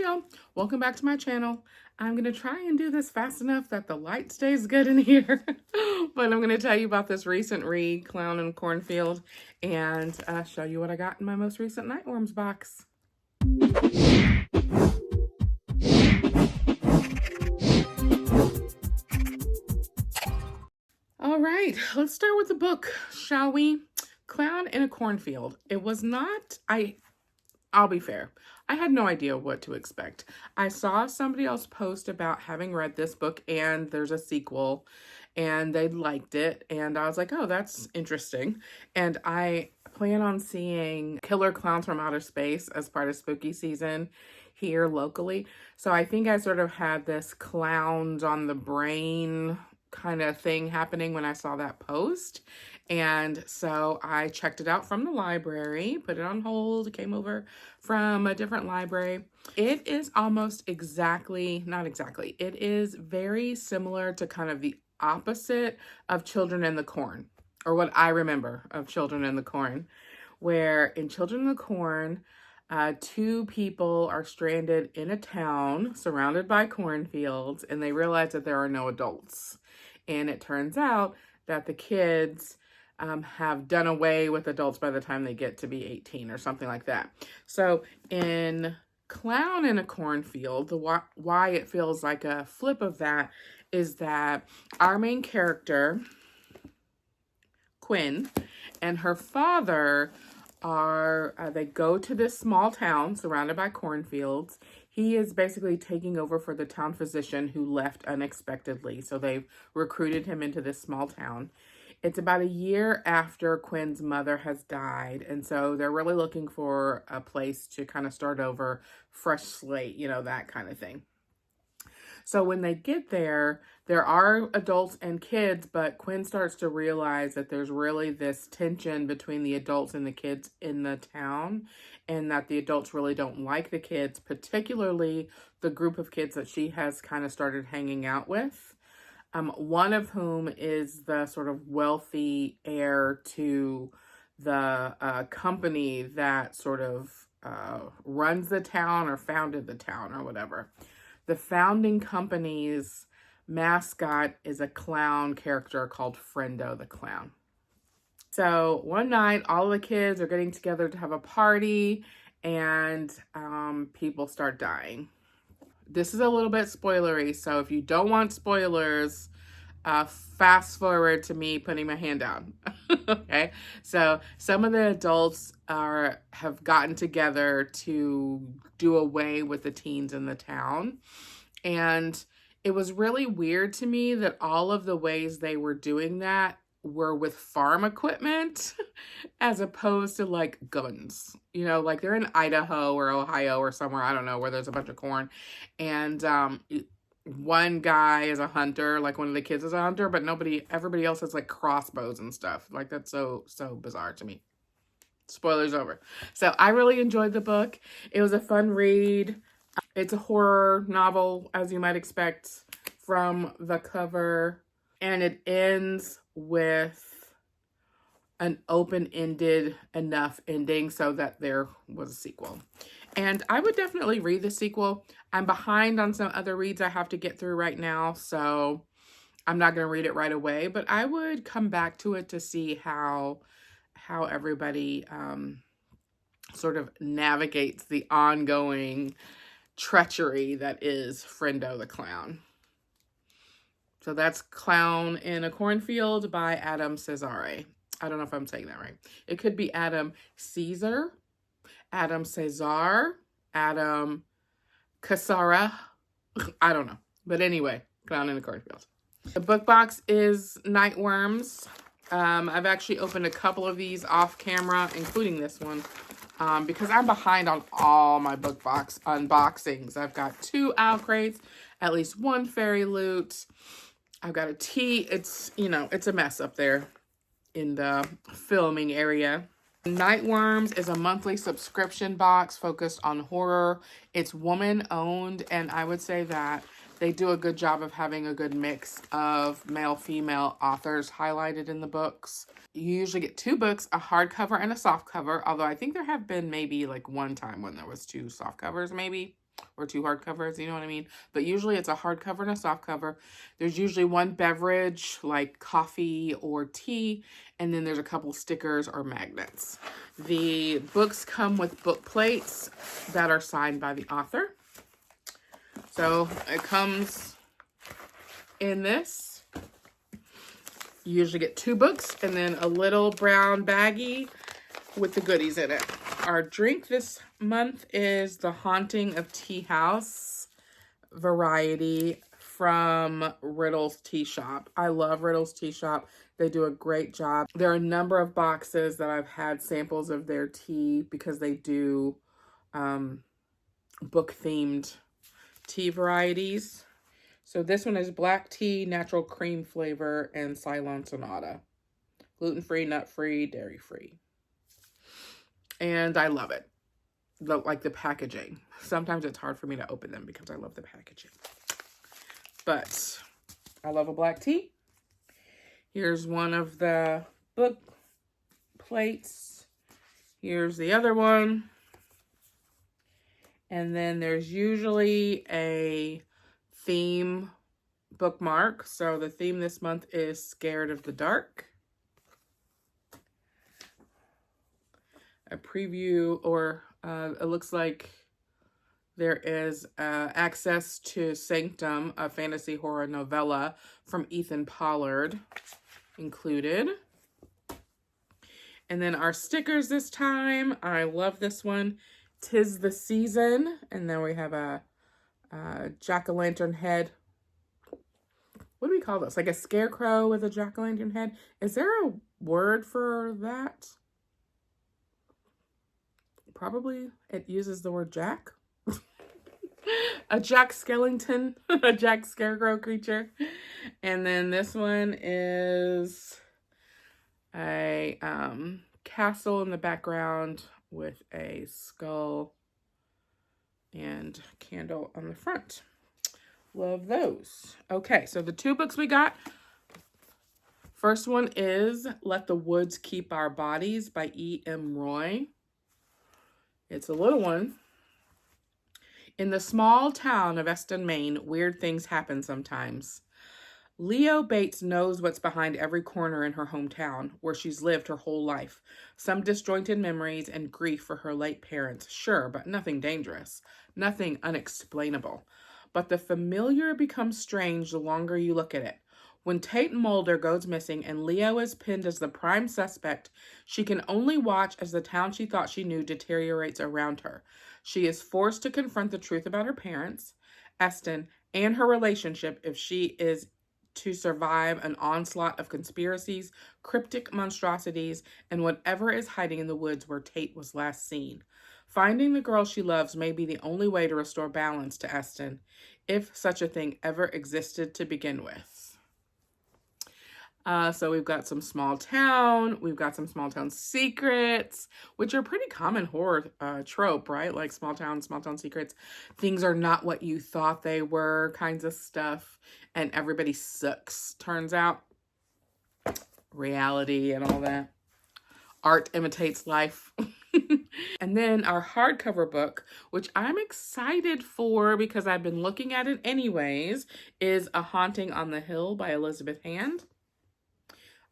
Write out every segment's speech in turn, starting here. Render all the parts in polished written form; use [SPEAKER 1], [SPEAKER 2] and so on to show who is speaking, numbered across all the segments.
[SPEAKER 1] y'all, welcome back to my channel. I'm gonna try and do this fast enough that the light stays good in here. But I'm gonna tell you about this recent read, Clown in a Cornfield, and show you what I got in my most recent Nightworms box. All right, let's start with the book, shall we? Clown in a Cornfield. It was not, I'll be fair, I had no idea what to expect. I saw somebody else post about having read this book and there's a sequel and they liked it. And I was like, oh, that's interesting. And I plan on seeing Killer Clowns from Outer Space as part of spooky season here locally. So I think I sort of had this clowns on the brain kind of thing happening when I saw that post. And so I checked it out from the library, put it on hold, came over from a different library. It is almost exactly, not exactly, it is very similar to kind of the opposite of Children in the Corn, or what I remember of Children in the Corn, where in Children in the Corn, two people are stranded in a town surrounded by cornfields, and they realize that there are no adults. And it turns out that the kids have done away with adults by the time they get to be 18 or something like that. So in Clown in a Cornfield, why it feels like a flip of that is that our main character, Quinn, and her father they go to this small town surrounded by cornfields. He is basically taking over for the town physician who left unexpectedly. So they've recruited him into this small town. It's about a year after Quinn's mother has died. And so they're really looking for a place to kind of start over, fresh slate, you know, that kind of thing. So when they get there, there are adults and kids, but Quinn starts to realize that there's really this tension between the adults and the kids in the town, and that the adults really don't like the kids, particularly the group of kids that she has kind of started hanging out with. One of whom is the sort of wealthy heir to the company that sort of runs the town or founded the town or whatever. The founding company's mascot is a clown character called Friendo the Clown. So one night, all the kids are getting together to have a party, and people start dying. This is a little bit spoilery, so if you don't want spoilers, fast forward to me putting my hand down. Okay, so some of the adults have gotten together to do away with the teens in the town, and it was really weird to me that all of the ways they were doing that were with farm equipment as opposed to like guns. You know, like they're in Idaho or Ohio or somewhere, I don't know, where there's a bunch of corn, and one guy is a hunter, like one of the kids is a hunter, but everybody else has like crossbows and stuff. Like that's so bizarre to me. Spoilers over. So I really enjoyed the book. It was a fun read. It's a horror novel, as you might expect from the cover, and it ends with an open-ended enough ending so that there was a sequel. And I would definitely read the sequel. I'm behind on some other reads I have to get through right now, so I'm not going to read it right away, but I would come back to it to see how everybody sort of navigates the ongoing treachery that is Friendo the Clown. So that's Clown in a Cornfield by Adam Cesare. I don't know if I'm saying that right. It could be Adam Caesar, Adam Cesar, Adam Casara. I don't know. But anyway, Clown in a Cornfield. The book box is Nightworms. I've actually opened a couple of these off camera, including this one, because I'm behind on all my book box unboxings. I've got 2 owl crates, at least 1 fairy loot. I've got a tea. It's, you know, it's a mess up there in the filming area. Nightworms is a monthly subscription box focused on horror. It's woman owned, and I would say that They do a good job of having a good mix of male-female authors highlighted in the books. You usually get 2 books, a hardcover and a softcover, although I think there have been maybe like one time when there was 2 softcovers maybe, or 2 hardcovers, you know what I mean? But usually it's a hardcover and a softcover. There's usually one beverage like coffee or tea, and then there's a couple stickers or magnets. The books come with book plates that are signed by the author. So it comes in this. You usually get 2 books and then a little brown baggie with the goodies in it. Our drink this month is the Haunting of Tea House variety from Riddle's Tea Shop. I love Riddle's Tea Shop. They do a great job. There are a number of boxes that I've had samples of their tea because they do book-themed tea varieties. So this one is black tea, natural cream flavor, and Ceylon Sonata. Gluten-free, nut-free, dairy-free. And I love it. Like the packaging. Sometimes it's hard for me to open them because I love the packaging. But I love a black tea. Here's one of the book plates. Here's the other one. And then there's usually a theme bookmark. So the theme this month is Scared of the Dark. A preview, or it looks like there is access to Sanctum, a fantasy horror novella from Ethan Pollard included. And then our stickers this time. I love this one. 'Tis the Season. And then we have a jack-o'-lantern head. What do we call this? Like a scarecrow with a jack-o'-lantern head? Is there a word for that? Probably it uses the word jack. A jack skeleton, a jack scarecrow creature. And then this one is a castle in the background with a skull and candle on the front. Love those. Okay, so the 2 books we got. First one is Let the Woods Keep Our Bodies by E.M. Roy. It's a little one. In the small town of Eston, Maine, weird things happen sometimes. Leo Bates knows what's behind every corner in her hometown, where she's lived her whole life. Some disjointed memories and grief for her late parents, sure, but nothing dangerous. Nothing unexplainable. But the familiar becomes strange the longer you look at it. When Tate Mulder goes missing and Leo is pinned as the prime suspect, she can only watch as the town she thought she knew deteriorates around her. She is forced to confront the truth about her parents, Eston, and her relationship if she is to survive an onslaught of conspiracies, cryptic monstrosities, and whatever is hiding in the woods where Tate was last seen. Finding the girl she loves may be the only way to restore balance to Eston, if such a thing ever existed to begin with. So we've got some small town. We've got some small town secrets, which are pretty common horror trope, right? Like small town secrets. Things are not what you thought they were kinds of stuff. And everybody sucks, turns out. Reality and all that. Art imitates life. And then our hardcover book, which I'm excited for because I've been looking at it anyways, is A Haunting on the Hill by Elizabeth Hand.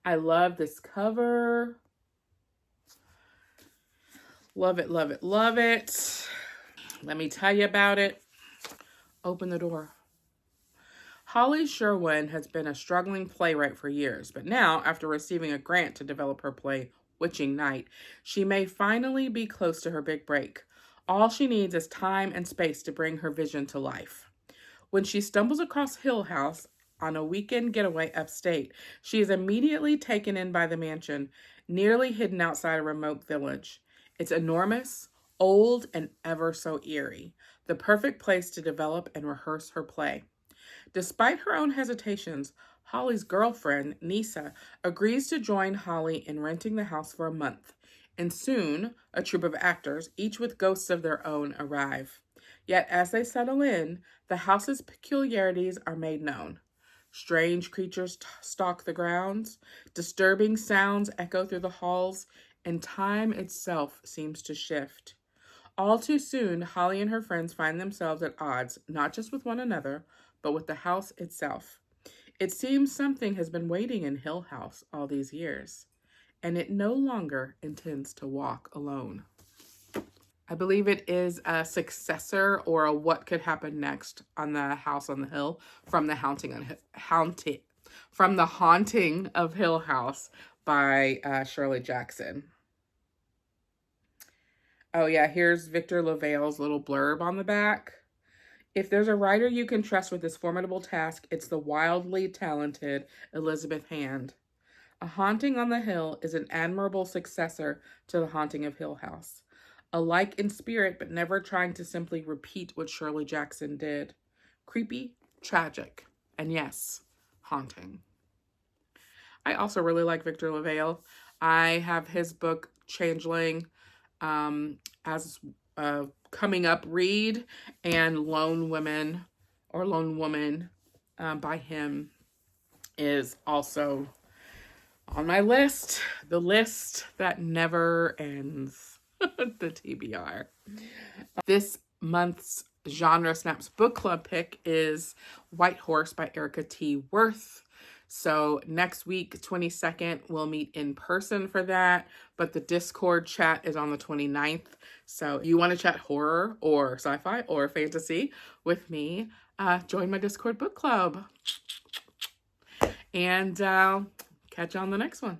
[SPEAKER 1] I love this cover. Love it, love it, love it. Let me tell you about it. Open the door. Holly Sherwin has been a struggling playwright for years, but now, after receiving a grant to develop her play, Witching Night, she may finally be close to her big break. All she needs is time and space to bring her vision to life. When she stumbles across Hill House on a weekend getaway upstate, she is immediately taken in by the mansion, nearly hidden outside a remote village. It's enormous, old, and ever so eerie, the perfect place to develop and rehearse her play. Despite her own hesitations, Holly's girlfriend, Nisa, agrees to join Holly in renting the house for a month, and soon a troupe of actors, each with ghosts of their own, arrive. Yet as they settle in, the house's peculiarities are made known. Strange creatures stalk the grounds, disturbing sounds echo through the halls, and time itself seems to shift. All too soon, Holly and her friends find themselves at odds, not just with one another, but with the house itself. It seems something has been waiting in Hill House all these years, and it no longer intends to walk alone. I believe it is a successor or a what could happen next on the House on the Hill from the Haunting of Hill House by Shirley Jackson. Oh yeah, here's Victor LaVale's little blurb on the back. If there's a writer you can trust with this formidable task, it's the wildly talented Elizabeth Hand. A Haunting on the Hill is an admirable successor to The Haunting of Hill House. Alike in spirit, but never trying to simply repeat what Shirley Jackson did. Creepy, tragic, and yes, haunting. I also really like Victor LaVale. I have his book, Changeling, as a coming up read, and Lone Woman by him is also on my list. The list that never ends. The TBR. This month's Genre Snaps book club pick is White Horse by Erica T. Worth. So next week, 22nd, we'll meet in person for that, but the Discord chat is on the 29th. So if you want to chat horror or sci-fi or fantasy with me, join my Discord book club. And catch you on the next one.